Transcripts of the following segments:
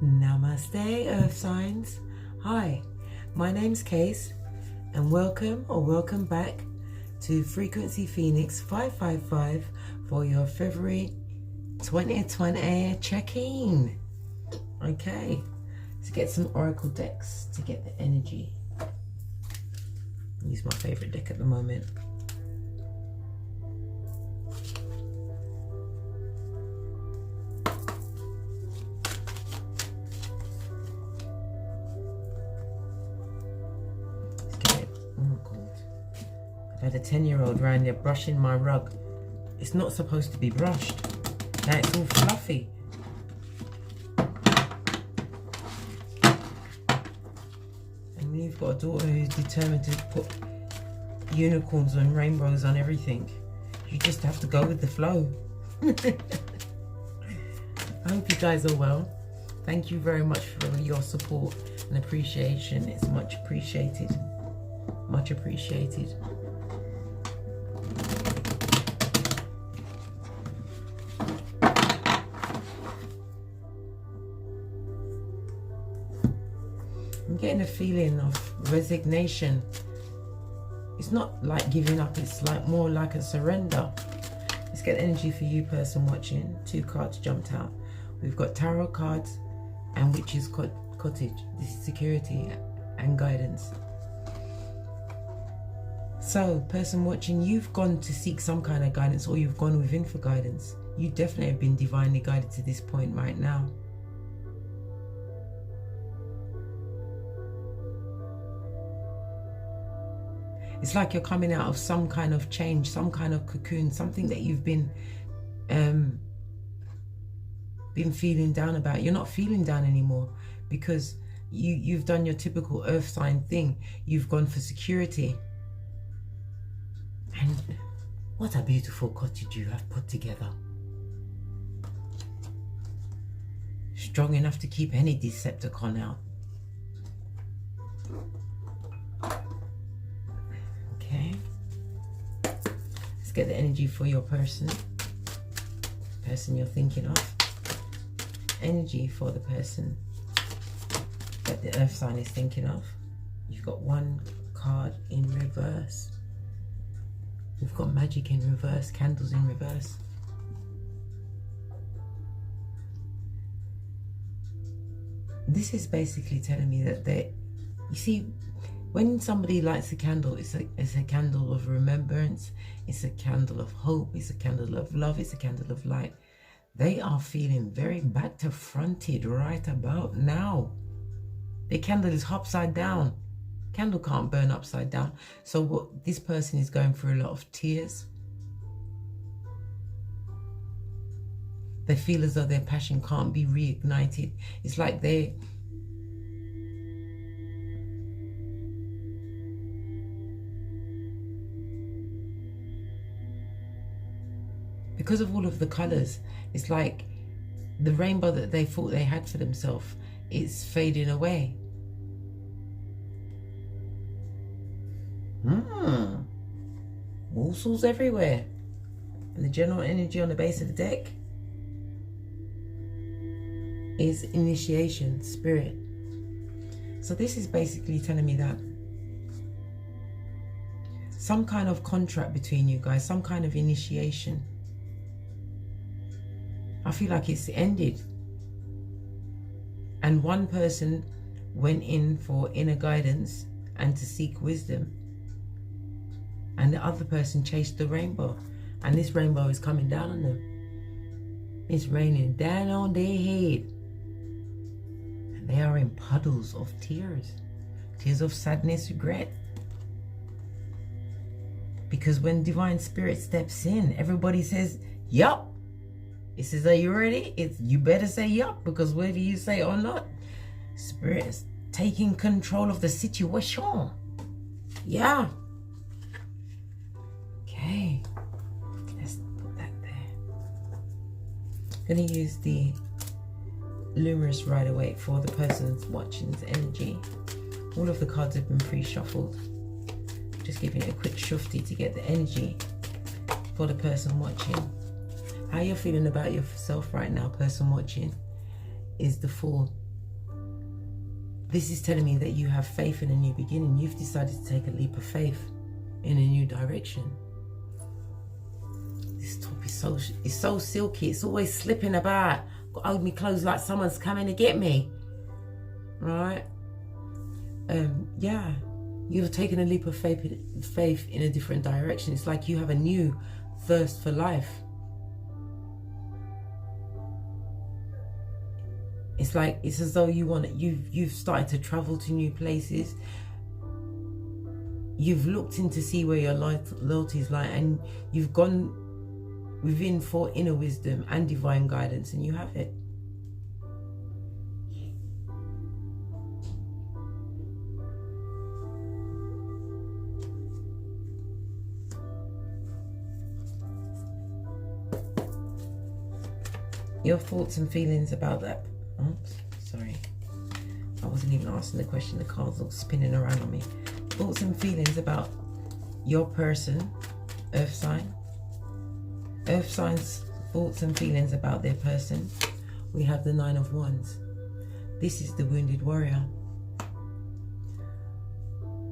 Namaste, Earth Signs. Hi, my name's Case, and welcome back to Frequency Phoenix 555 for your February 2020 check-in. Okay, let's get some oracle decks to get the energy. Use my favorite deck at the moment. I've had a 10-year-old around there brushing my rug. It's not supposed to be brushed. Now it's all fluffy. And you've got a daughter who's determined to put unicorns and rainbows on everything. You just have to go with the flow. I hope you guys are well. Thank you very much for your support and appreciation. It's much appreciated. Much appreciated. I'm getting a feeling of resignation. It's not like giving up, it's like more like a surrender. Let's get energy for you, person watching. 2 cards jumped out. We've got tarot cards and Witch's Cottage. This is security and guidance. So, person watching, you've gone to seek some kind of guidance, or you've gone within for guidance. You definitely have been divinely guided to this point right now. It's like you're coming out of some kind of change, some kind of cocoon, something that you've been feeling down about. You're not feeling down anymore because you've done your typical earth sign thing. You've gone for security. And what a beautiful cottage you have put together. Strong enough to keep any Decepticon out. Okay. Let's get the energy for your person you're thinking of. Energy for the person that the earth sign is thinking of. You've got 1 card in reverse. We've got magic in reverse, candles in reverse. This is basically telling me that you see, when somebody lights a candle, it's a candle of remembrance, it's a candle of hope, it's a candle of love, it's a candle of light. They are feeling very back to fronted right about now. The candle is upside down. Candle can't burn upside down. So what this person is going through a lot of tears. They feel as though their passion can't be reignited. It's like they because of all of the colors, it's like the rainbow that they thought they had for themselves, it's fading away. Morsels everywhere. And the general energy on the base of the deck is initiation, spirit. So this is basically telling me that some kind of contract between you guys, some kind of initiation. I feel like it's ended. And one person went in for inner guidance and to seek wisdom. And the other person chased the rainbow. And this rainbow is coming down on them. It's raining down on their head. And they are in puddles of tears. Tears of sadness, regret. Because when divine spirit steps in, everybody says, yup. It says, are you ready? You better say yup, because whether you say or not, spirit is taking control of the situation. Yeah. Okay, let's put that there. I'm going to use the luminous Rider-Waite for the person's watching's energy. All of the cards have been pre-shuffled. Just giving it a quick shufti to get the energy for the person watching. How you're feeling about yourself right now, person watching, is the Fool. This is telling me that you have faith in a new beginning. You've decided to take a leap of faith in a new direction. This top is so silky. It's always slipping about. Got to hold me clothes like someone's coming to get me. Right? Yeah. You've taken a leap of faith in a different direction. It's like you have a new thirst for life. It's like, it's as though you've started to travel to new places. You've looked in to see where your loyalties lie, and you've gone within for inner wisdom and divine guidance, and you have it. Your thoughts and feelings about that. Oops, sorry. I wasn't even asking the question. The cards all spinning around on me. Thoughts and feelings about your person, earth sign. Earth signs, thoughts and feelings about their person. We have the 9 of Wands. This is the wounded warrior.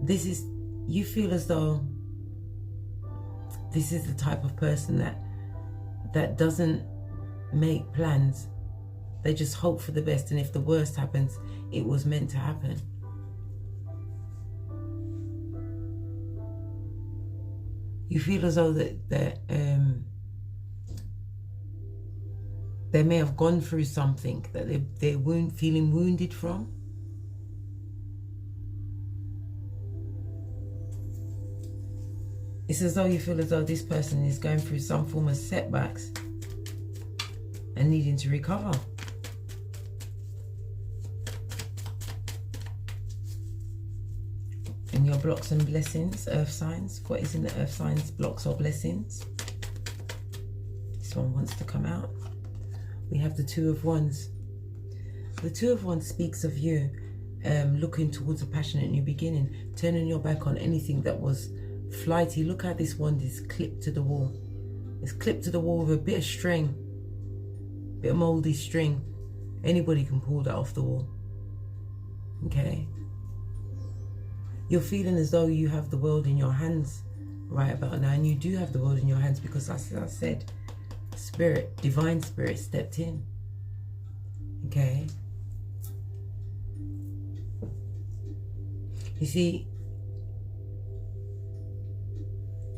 This is, you feel as though this is the type of person that doesn't make plans. They just hope for the best, and if the worst happens, it was meant to happen. You feel as though that they may have gone through something that they're feeling wounded from. It's as though you feel as though this person is going through some form of setbacks and needing to recover. And your blocks and blessings, earth signs. What is in the earth signs, blocks or blessings? This one wants to come out. We have the 2 of Wands. The 2 of Wands speaks of you looking towards a passionate new beginning, turning your back on anything that was flighty. Look how this wand is clipped to the wall. It's clipped to the wall with a bit of string, bit of moldy string. Anybody can pull that off the wall. Okay? You're feeling as though you have the world in your hands right about now, and you do have the world in your hands because, as I said, Spirit, divine Spirit stepped in. Okay? You see,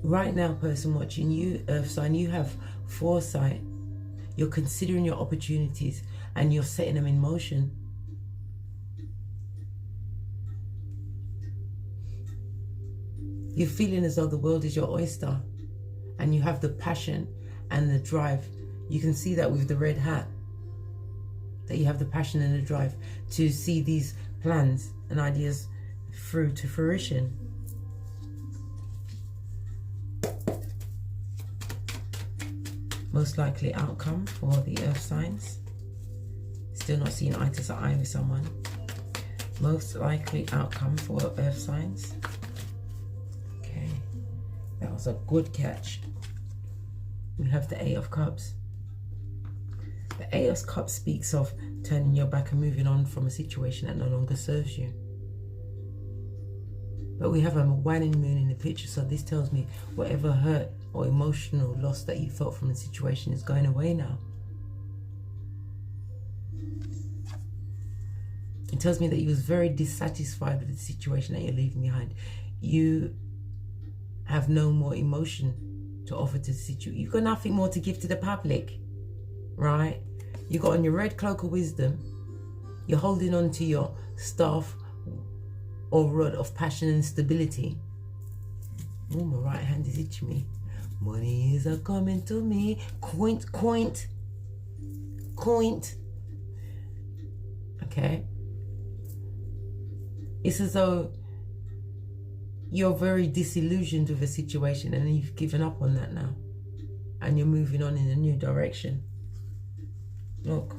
right now, person watching you, earth sign, you have foresight. You're considering your opportunities and you're setting them in motion. You're feeling as though the world is your oyster, and you have the passion and the drive. You can see that with the red hat, that you have the passion and the drive to see these plans and ideas through to fruition. Most likely outcome for the earth signs. Still not seeing eye to eye with someone. Most likely outcome for earth signs. Okay, that was a good catch. We have the 8 of Cups. The 8 of Cups speaks of turning your back and moving on from a situation that no longer serves you. But we have a waning moon in the picture, so this tells me whatever hurt or emotional loss that you felt from the situation is going away now. It tells me that you was very dissatisfied with the situation that you're leaving behind. You have no more emotion to offer to the situation. You've got nothing more to give to the public, right? You got on your red cloak of wisdom. You're holding on to your staff or rod of passion and stability. Oh, my right hand is itching me. Money is a coming to me. Coint. Okay. It's as though you're very disillusioned with a situation and you've given up on that now. And you're moving on in a new direction. Look.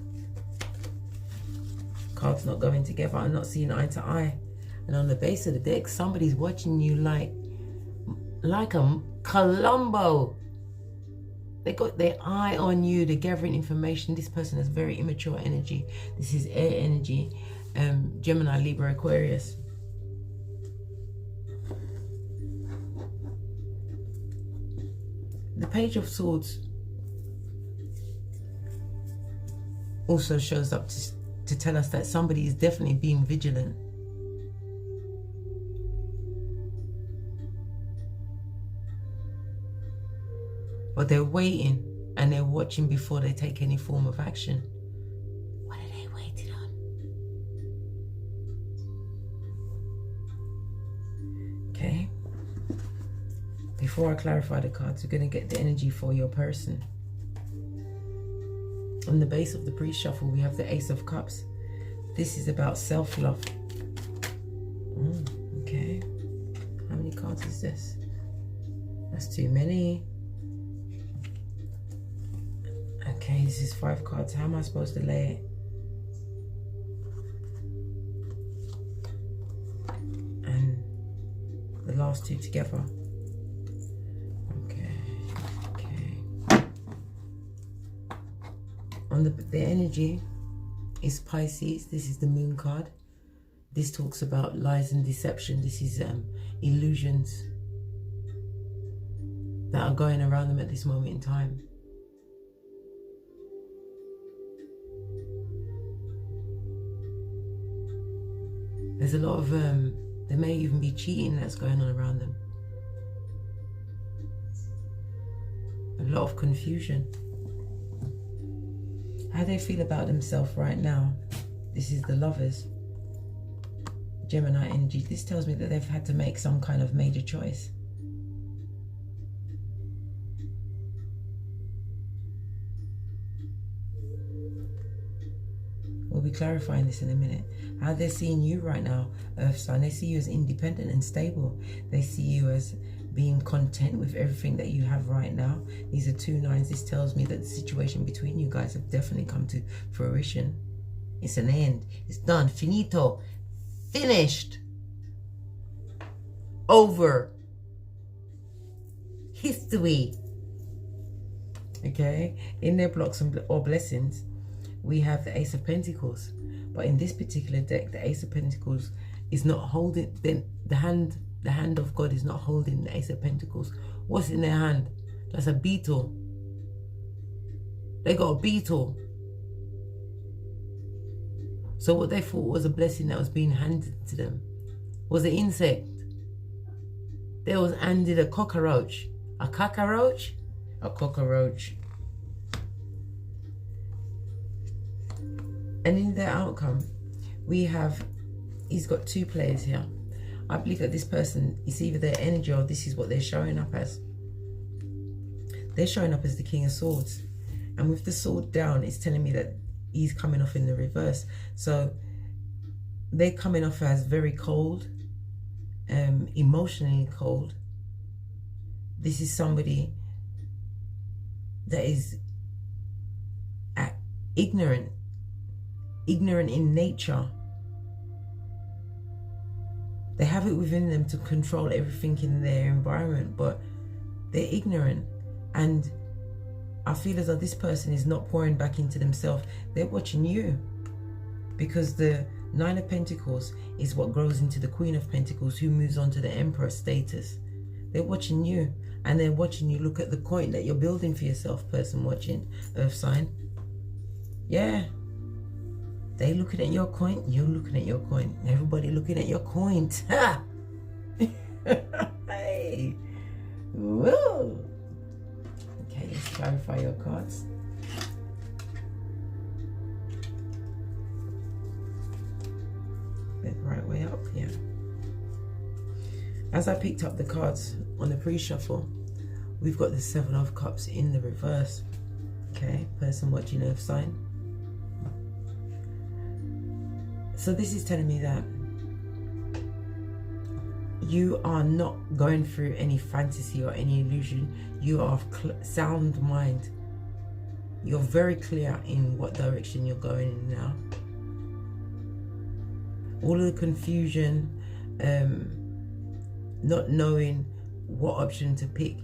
Cards not going together. I'm not seeing eye to eye. And on the base of the deck, somebody's watching you like a Columbo. They got their eye on you. They're gathering information. This person has very immature energy. This is air energy. Gemini, Libra, Aquarius. The Page of Swords also shows up to tell us that somebody is definitely being vigilant. But they're waiting and they're watching before they take any form of action. What are they waiting on? Okay. Before I clarify the cards, we're going to get the energy for your person. On the base of the pre-shuffle, we have the Ace of Cups. This is about self-love. Okay. How many cards is this? That's too many. Okay, this is 5 cards. How am I supposed to lay it? And the last 2 together. Okay. On the energy is Pisces. This is the Moon card. This talks about lies and deception. This is illusions that are going around them at this moment in time. There's a lot of, there may even be cheating that's going on around them. A lot of confusion. How they feel about themselves right now. This is the Lovers. Gemini energy. This tells me that they've had to make some kind of major choice. We'll be clarifying this in a minute. How they're seeing you right now, Earth sign. They see you as independent and stable. They see you as being content with everything that you have right now. These are 2 9s. This tells me that the situation between you guys have definitely come to fruition. It's an end. It's done. Finito. Finished. Over. History. Okay? In their blocks or blessings, we have the Ace of Pentacles. But in this particular deck, the Ace of Pentacles is not holding, the hand of God is not holding the Ace of Pentacles. What's in their hand? That's a beetle. They got a beetle. So what they thought was a blessing that was being handed to them was an insect. They was handed a cockroach. A cockroach? A cockroach. And in their outcome, we have, he's got 2 players here. I believe that this person is either their energy or this is what they're showing up as. They're showing up as the King of Swords. And with the sword down, it's telling me that he's coming off in the reverse. So they're coming off as very cold, emotionally cold. This is somebody that is ignorant in nature. They have it within them to control everything in their environment, but they're ignorant. And I feel as though this person is not pouring back into themselves. They're watching you, because the 9 of Pentacles is what grows into the Queen of Pentacles, who moves on to the Emperor status. They're watching you, and they're watching you look at the coin that you're building for yourself, person watching, Earth sign. Yeah. They looking at your coin, you're looking at your coin. Everybody looking at your coin. Hey. Whoa. Okay, let's clarify your cards. Bit right way up here. As I picked up the cards on the pre-shuffle, we've got the 7 of Cups in the reverse. Okay, person watching, Earth sign. So this is telling me that you are not going through any fantasy or any illusion. You are of sound mind. You're very clear in what direction you're going in now. All of the confusion, not knowing what option to pick,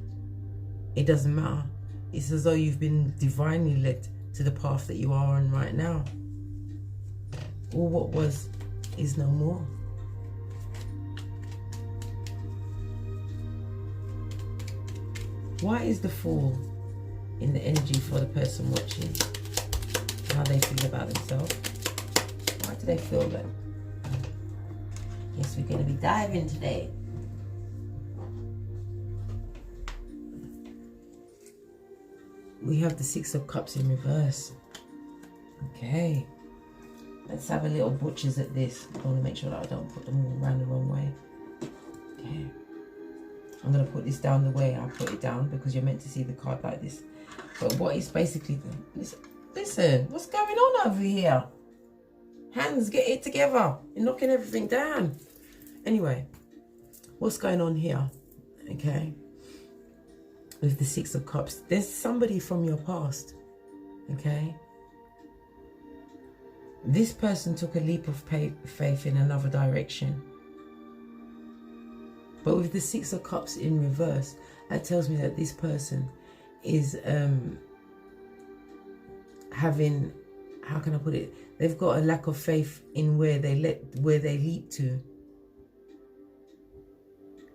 it doesn't matter. It's as though you've been divinely led to the path that you are on right now. All what was is no more. Why is the Fool in the energy for the person watching? How they feel about themselves? Why do they feel that? Yes, we're going to be diving today. We have the Six of Cups in reverse. Okay. Let's have a little butchers at this. I want to make sure that I don't put them all around the wrong way. Okay. I'm going to put this down the way I put it down because you're meant to see the card like this. But what is basically... Listen, what's going on over here? Hands, get it together. You're knocking everything down. Anyway, what's going on here? Okay. With the Six of Cups. There's somebody from your past. Okay. This person took a leap of faith in another direction. But with the Six of Cups in reverse, that tells me that this person is having, how can I put it? They've got a lack of faith in where they leap to.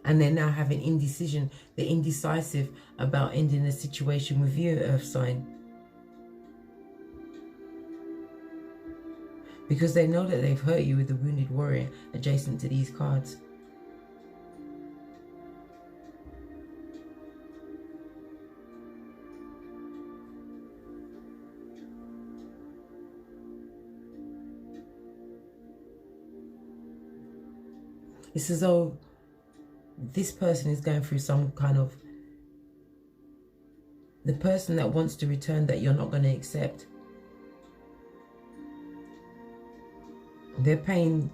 And they're now having indecision. They're indecisive about ending a situation with you, Earth sign. Because they know that they've hurt you with the Wounded Warrior adjacent to these cards. It's as though this person is going through some kind of... The person that wants to return that you're not going to accept. They're paying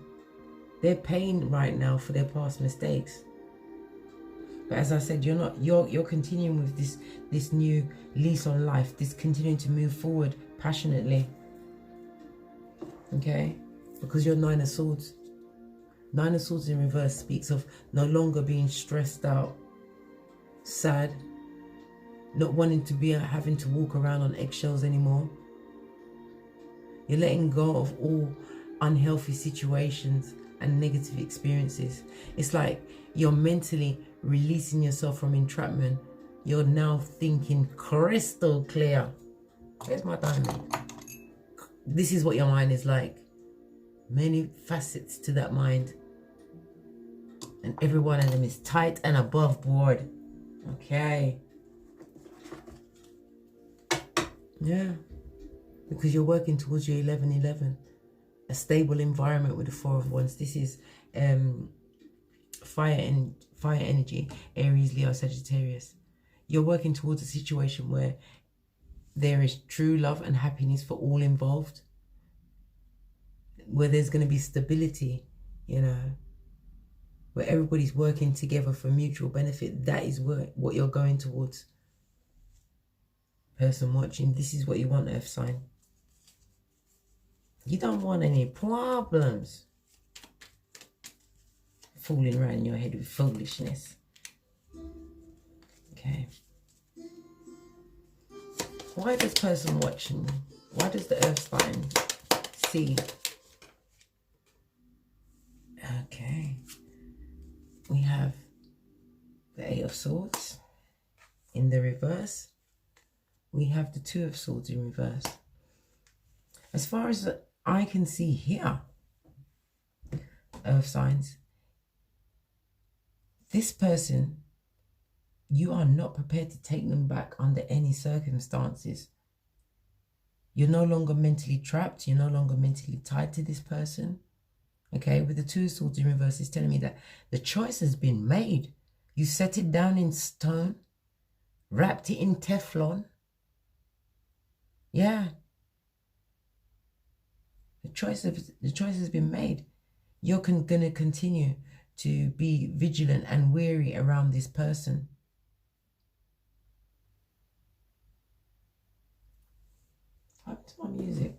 right now for their past mistakes. But as I said, you're continuing with this new lease on life, this continuing to move forward passionately. Okay? Because you're Nine of Swords. Nine of Swords in reverse speaks of no longer being stressed out, sad, not wanting to be having to walk around on eggshells anymore. You're letting go of all unhealthy situations and negative experiences. It's like you're mentally releasing yourself from entrapment. You're now thinking crystal clear. Where's my diamond? This is what your mind is like. Many facets to that mind. And every one of them is tight and above board. Okay. Yeah. Because you're working towards your 11-11. A stable environment with the Four of Wands. This is fire energy. Aries, Leo, Sagittarius. You're working towards a situation where there is true love and happiness for all involved. Where there's going to be stability, you know. Where everybody's working together for mutual benefit. That is what you're going towards. Person watching, this is what you want, Earth sign. You don't want any problems. Fooling around in your head with foolishness. Okay. Why does person watching, why does the Earth sign see? Okay. We have the Eight of Swords in the reverse. We have the Two of Swords in reverse. As far as I can see here, Earth signs, this person, you are not prepared to take them back under any circumstances. You're no longer mentally trapped. You're no longer mentally tied to this person. Okay, with the Two of Swords in reverse, it's telling me that the choice has been made. You set it down in stone, wrapped it in Teflon. Yeah. The choice has been made. You're going to continue to be vigilant and wary around this person. What happened to my music?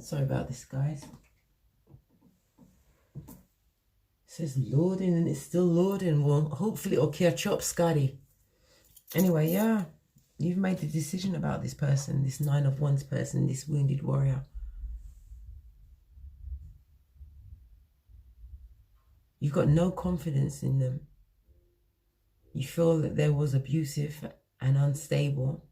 Sorry about this, guys. It says loading and it's still loading. Well, hopefully it'll catch up, Scotty. Anyway, yeah, you've made the decision about this person, this 9 of Wands person, this wounded warrior. You've got no confidence in them. You feel that they was abusive and unstable,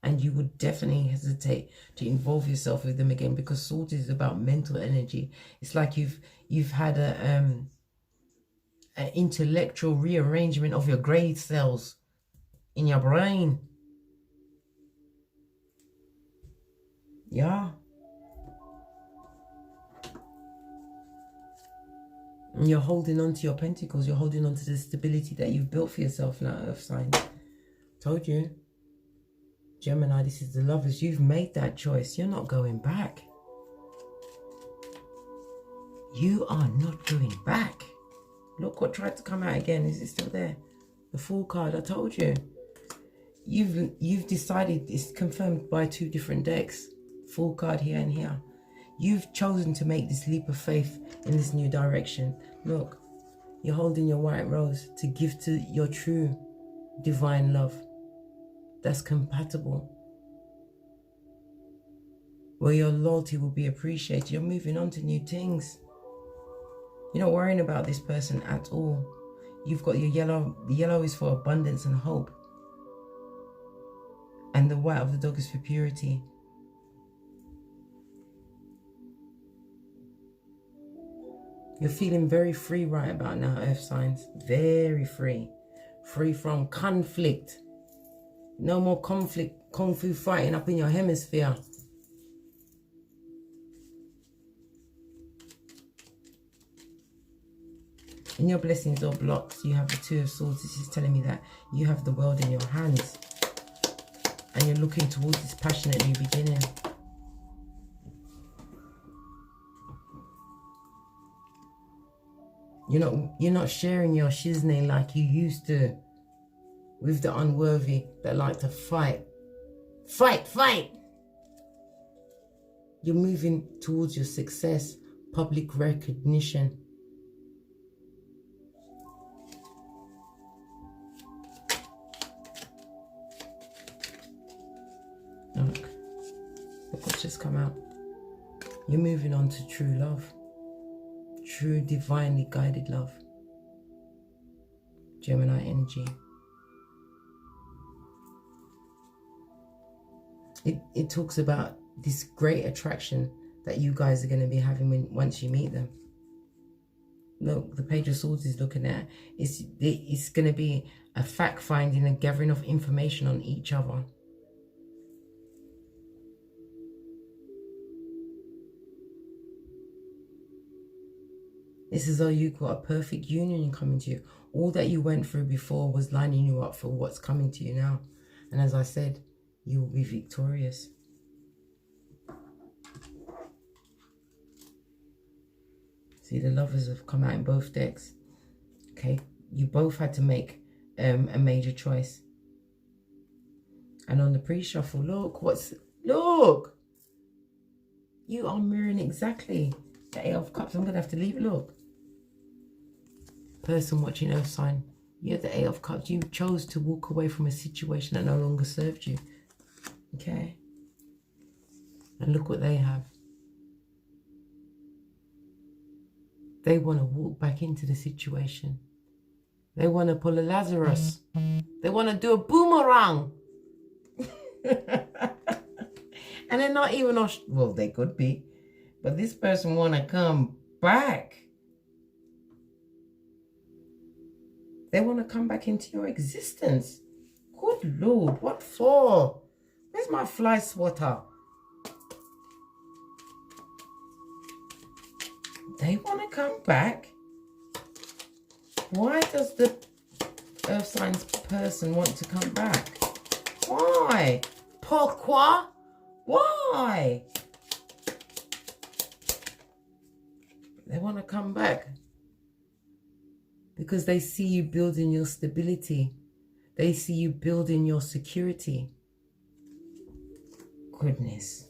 and you would definitely hesitate to involve yourself with them again, because Swords is about mental energy. It's like you've had an intellectual rearrangement of your grey cells in your brain. Yeah. And you're holding on to your pentacles. You're holding on to the stability that you've built for yourself now, Earth sign. Told you. Gemini, this is the Lovers. You've made that choice. You're not going back. You are not going back. Look what tried to come out again. Is it still there? The Fool card, I told you. You've decided, it's confirmed by 2 different decks. Fool card here and here. You've chosen to make this leap of faith in this new direction. Look, you're holding your white rose to give to your true divine love that's compatible, where your loyalty will be appreciated. You're moving on to new things. You're not worrying about this person at all. You've got your yellow. The yellow is for abundance and hope. And the white of the dog is for purity. You're feeling very free right about now, Earth signs. Very free. Free from conflict. No more conflict, kung fu fighting up in your hemisphere. In your blessings or blocks, you have the 2 of Swords. This is telling me that you have the world in your hands. And you're looking towards this passionate new beginning. You're not sharing your shiznay like you used to with the unworthy that like to fight. Fight, fight! You're moving towards your success, public recognition. Look what's just come out. You're moving on to true love. True divinely guided love. Gemini energy. It talks about this great attraction that you guys are going to be having once you meet them. Look, the Page of Swords is looking at. It's going to be a fact-finding and gathering of information on each other. It's as though you've got a perfect union coming to you. All that you went through before was lining you up for what's coming to you now. And as I said, you will be victorious. See, the Lovers have come out in both decks. Okay, you both had to make a major choice. And on the pre-shuffle, look! You are mirroring exactly the 8 of Cups. I'm going to have to leave it, look. Person watching Earth sign, you're the 8 of Cups. You chose to walk away from a situation that no longer served you. Okay? And look what they have. They want to walk back into the situation. They want to pull a Lazarus. They want to do a boomerang. And they're not even, well, they could be. But this person want to come back. They want to come back into your existence. Good Lord, what for? Where's my fly swatter? They want to come back. Why does the Earth signs person want to come back? Why? Pourquoi? Why? They want to come back because they see you building your stability. They see you building your security. Goodness.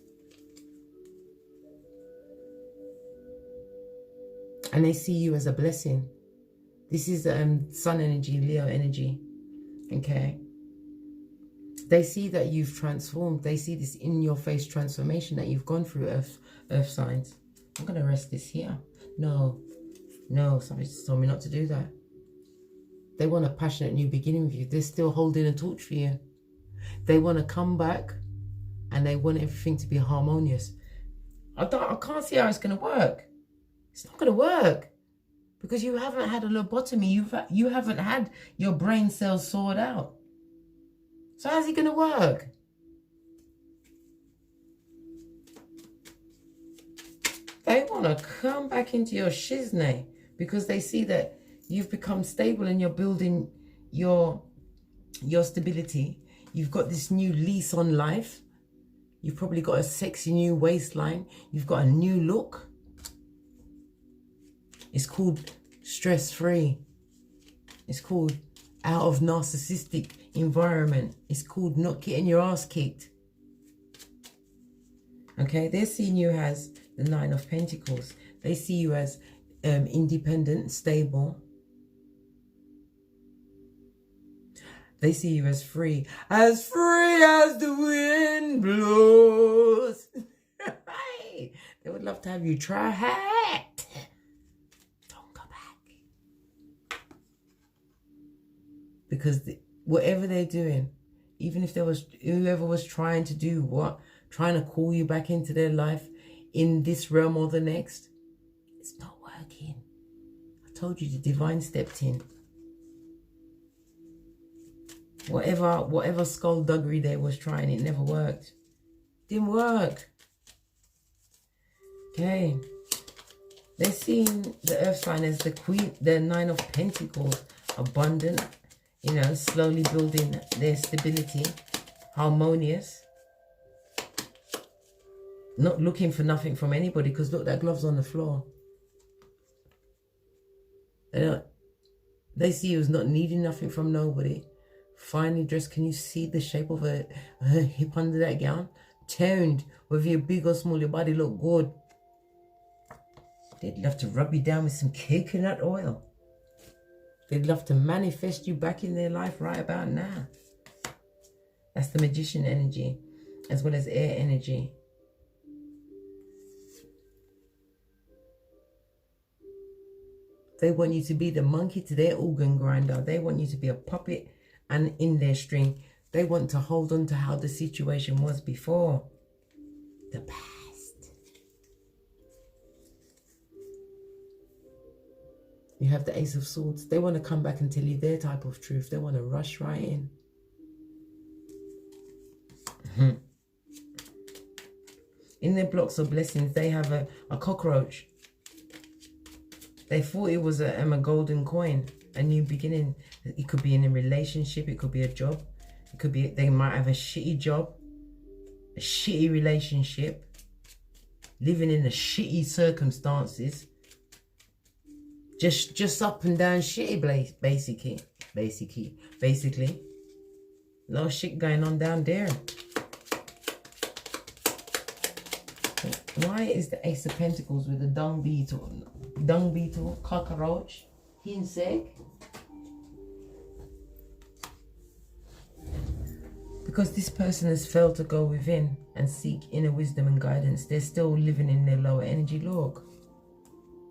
And they see you as a blessing. This is Sun energy, Leo energy. Okay. They see that you've transformed. They see this in your face transformation that you've gone through, earth signs. I'm going to rest this here. No, somebody just told me not to do that. They want a passionate new beginning with you. They're still holding a torch for you. They want to come back and they want everything to be harmonious. I can't see how it's going to work. It's not going to work because you haven't had a lobotomy. You haven't had your brain cells sorted out. So how's it going to work? They want to come back into your shiznay because they see that you've become stable and you're building your stability. You've got this new lease on life. You've probably got a sexy new waistline. You've got a new look. It's called stress-free. It's called out of narcissistic environment. It's called not getting your ass kicked. Okay, they're seeing you as the Nine of Pentacles. They see you as independent, stable. They see you as free as the wind blows. They would love to have you try it. Don't go back. Because whatever they're doing, even if there was whoever was trying to do what, trying to call you back into their life in this realm or the next, it's not working. I told you the divine stepped in. Whatever skullduggery they was trying, it never worked. Didn't work. Okay. They're seeing the earth sign as the queen, the Nine of Pentacles, abundant, you know, slowly building their stability, harmonious. Not looking for nothing from anybody, because look, that glove's on the floor. They see you as not needing nothing from nobody. Finely dressed. Can you see the shape of her hip under that gown? Toned. Whether you're big or small, your body look good. They'd love to rub you down with some coconut oil. They'd love to manifest you back in their life right about now. That's the Magician energy, as well as air energy. They want you to be the monkey to their organ grinder. They want you to be a puppet and in their string. They want to hold on to how the situation was before. The past. You have the Ace of Swords. They want to come back and tell you their type of truth. They want to rush right in. In their blocks of blessings, they have a cockroach. They thought it was a golden coin, a new beginning. It could be in a relationship. It could be a job. It could be, they might have a shitty job, a shitty relationship, living in the shitty circumstances. Just up and down shitty, basically. A lot of shit going on down there. Why is the Ace of Pentacles with the dung beetle, cockroach, insect? Because this person has failed to go within and seek inner wisdom and guidance. They're still living in their lower energy. Look,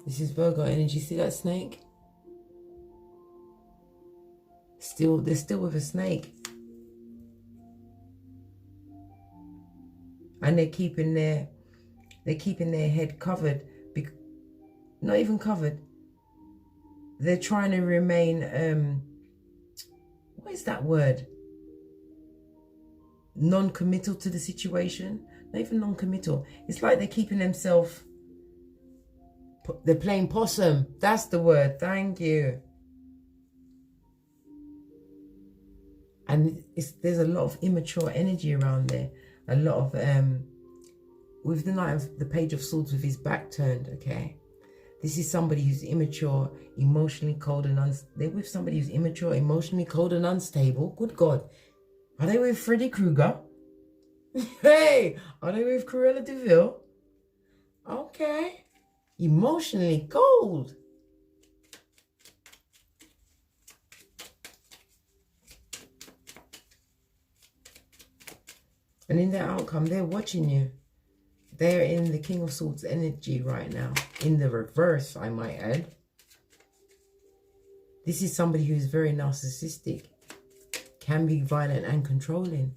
this is Virgo energy. See that snake? They're still with a snake. And they're keeping their head covered. Not even covered. They're trying to remain, what is that word? Non-committal to the situation. Not even non-committal. It's like they're keeping themselves, they're playing possum. That's the word. Thank you. And there's a lot of immature energy around there. A lot of, with the Knight of the Page of Swords with his back turned, okay? This is somebody who's immature, emotionally cold and unstable. They're with somebody who's immature, emotionally cold and unstable. Good God. Are they with Freddy Krueger? Hey, are they with Cruella de Vil? Okay. Emotionally cold. And in their outcome, they're watching you. They're in the King of Swords energy right now. In the reverse, I might add. This is somebody who is very narcissistic. Can be violent and controlling.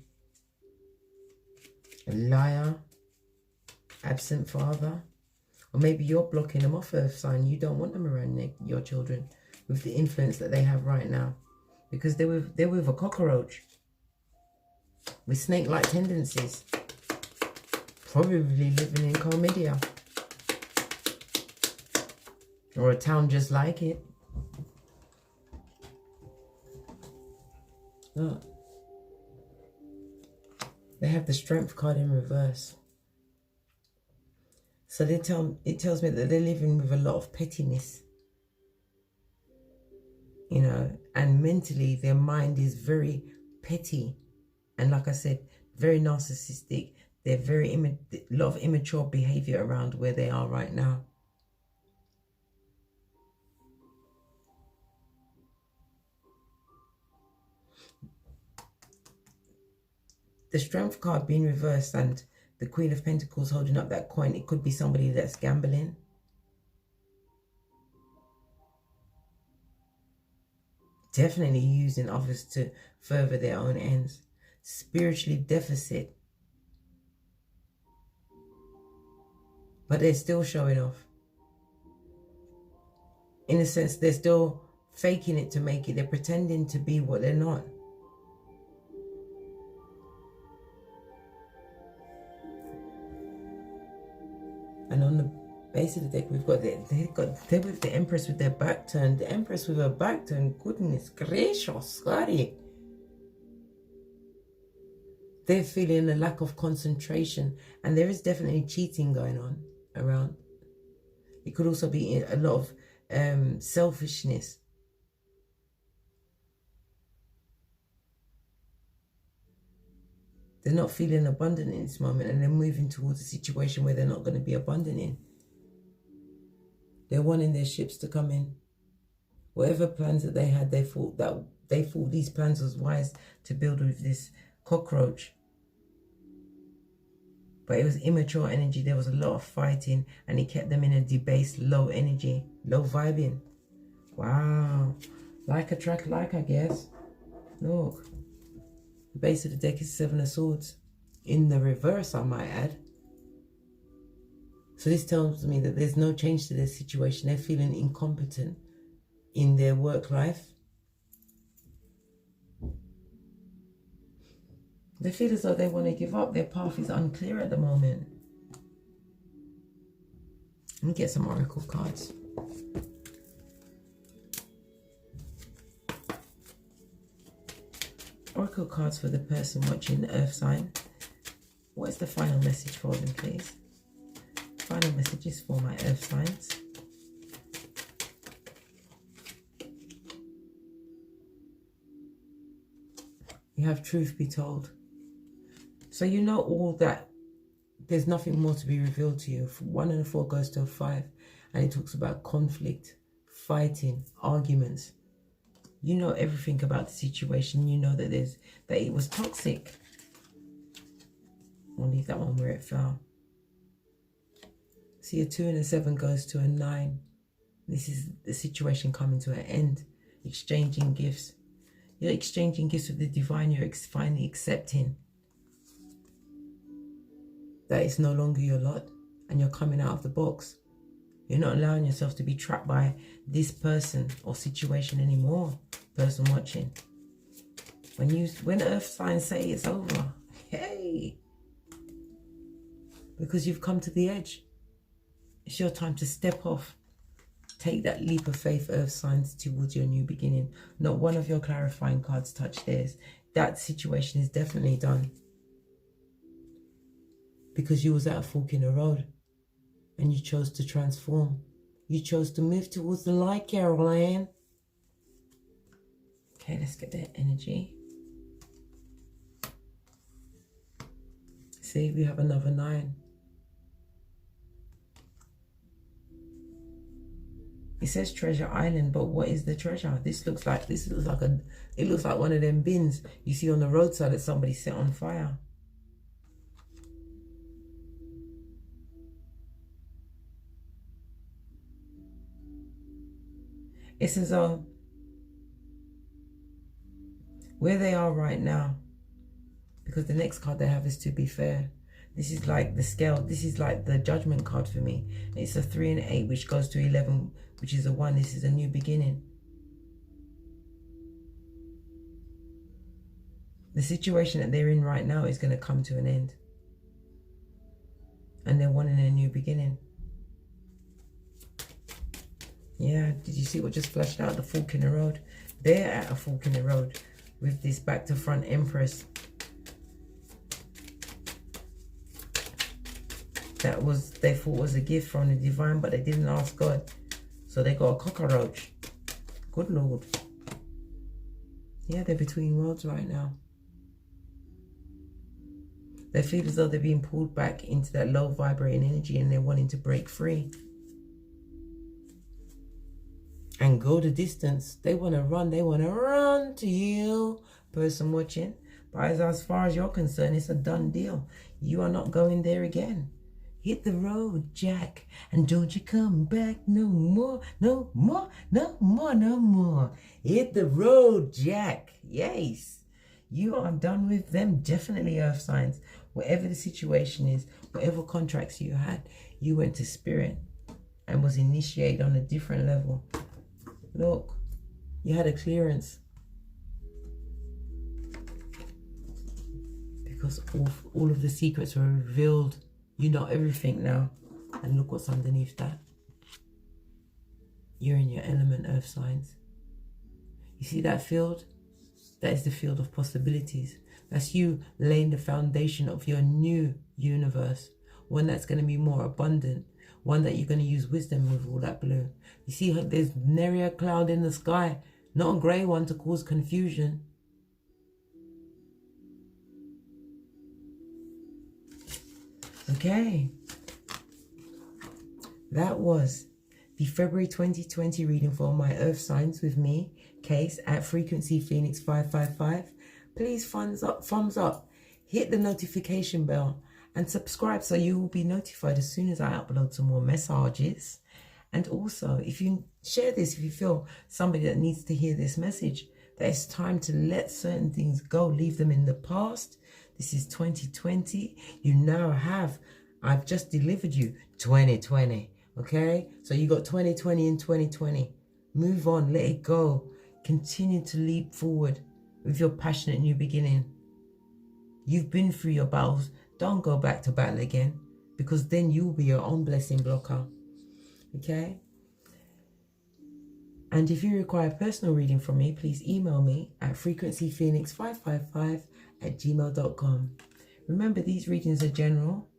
A liar. Absent father. Or maybe you're blocking them off, Earth sign. You don't want them around your children with the influence that they have right now. Because they're with a cockroach. With snake-like tendencies. Probably living in Chlamydia. Or a town just like it. Look. They have the Strength card in reverse. So it tells me that they're living with a lot of pettiness. You know, and mentally their mind is very petty. And like I said, very narcissistic. They're a lot of immature behavior around where they are right now. The Strength card being reversed and the Queen of Pentacles holding up that coin, it could be somebody that's gambling. Definitely using others to further their own ends. Spiritually deficit. But they're still showing off. In a sense, they're still faking it to make it. They're pretending to be what they're not. And on the base of the deck, we've got they're with the Empress with their back turned. The Empress with her back turned. Goodness gracious, sorry. They're feeling a lack of concentration, and there is definitely cheating going on around. It could also be a lot of selfishness. They're not feeling abundant in this moment, and they're moving towards a situation where they're not going to be abundant in. They're wanting their ships to come in. Whatever plans that they had, they thought these plans was wise to build with this cockroach. But it was immature energy. There was a lot of fighting, and it kept them in a debased, low energy, low vibing. Wow. Like attract like, I guess. Look. The base of the deck is 7 of Swords. In the reverse, I might add. So this tells me that there's no change to their situation. They're feeling incompetent in their work life. They feel as though they want to give up. Their path is unclear at the moment. Let me get some oracle cards. Oracle cards for the person watching the Earth sign. What is the final message for them, please? Final messages for my Earth signs. You have truth be told. So you know all that. There's nothing more to be revealed to you. 1 and a 4 goes to a 5. And it talks about conflict, fighting, arguments. You know everything about the situation. You know that it was toxic. I'll leave that one where it fell. See, a 2 and a 7 goes to a 9. This is the situation coming to an end. Exchanging gifts. You're exchanging gifts with the divine. You're finally accepting that it's no longer your lot, and you're coming out of the box. You're not allowing yourself to be trapped by this person or situation anymore. Person watching. When Earth signs say it's over, hey, because you've come to the edge. It's your time to step off. Take that leap of faith, Earth signs, towards your new beginning. Not one of your clarifying cards touch theirs. That situation is definitely done. Because you was at a fork in the road. And you chose to transform. You chose to move towards the light, Caroline. Okay, let's get that energy. See, we have another 9. It says Treasure Island, but what is the treasure? It looks like one of them bins you see on the roadside that somebody set on fire. It says, where they are right now, because the next card they have is to be fair. This is like the scale. This is like the judgment card for me. It's a 3 and 8, which goes to 11, which is a 1. This is a new beginning. The situation that they're in right now is going to come to an end. And they're wanting a new beginning. Yeah, did you see what just flashed out? The fork in the road. They're at a fork in the road with this back to front Empress. That was, they thought was a gift from the divine, but they didn't ask God. So they got a cockroach. Good Lord. Yeah, they're between worlds right now. They feel as though they're being pulled back into that low vibrating energy and they're wanting to break free. And go the distance. They want to run to you, person watching. But as far as you're concerned, it's a done deal. You are not going there again. Hit the road, Jack, and don't you come back no more, no more, no more, no more. Hit the road, Jack. Yes. You are done with them, definitely, earth signs. Whatever the situation is, whatever contracts you had, you went to spirit and was initiated on a different level. Look, you had a clearance. Because all of the secrets were revealed. You know everything now. And look what's underneath that. You're in your element, earth signs. You see that field? That is the field of possibilities. That's you laying the foundation of your new universe. One that's going to be more abundant. One that you're going to use wisdom with all that blue. You see, there's nary a cloud in the sky. Not a grey one to cause confusion. Okay. That was the February 2020 reading for my earth signs with me, Case, at Frequency Phoenix 555. Please thumbs up, hit the notification bell and subscribe so you will be notified as soon as I upload some more messages. And also, if you share this, if you feel somebody that needs to hear this message, that it's time to let certain things go, leave them in the past. This is 2020. You now have, I've just delivered you 2020. Okay? So you got 2020 and 2020. Move on, let it go. Continue to leap forward with your passionate new beginning. You've been through your battles. Don't go back to battle again, because then you'll be your own blessing blocker. Okay? And if you require a personal reading from me, please email me at frequencyphoenix555@gmail.com. Remember, these readings are general,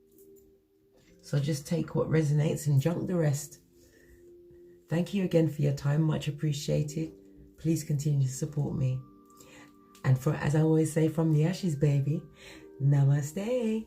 so just take what resonates and junk the rest. Thank you again for your time, much appreciated. Please continue to support me. And as I always say, from the ashes, baby, namaste.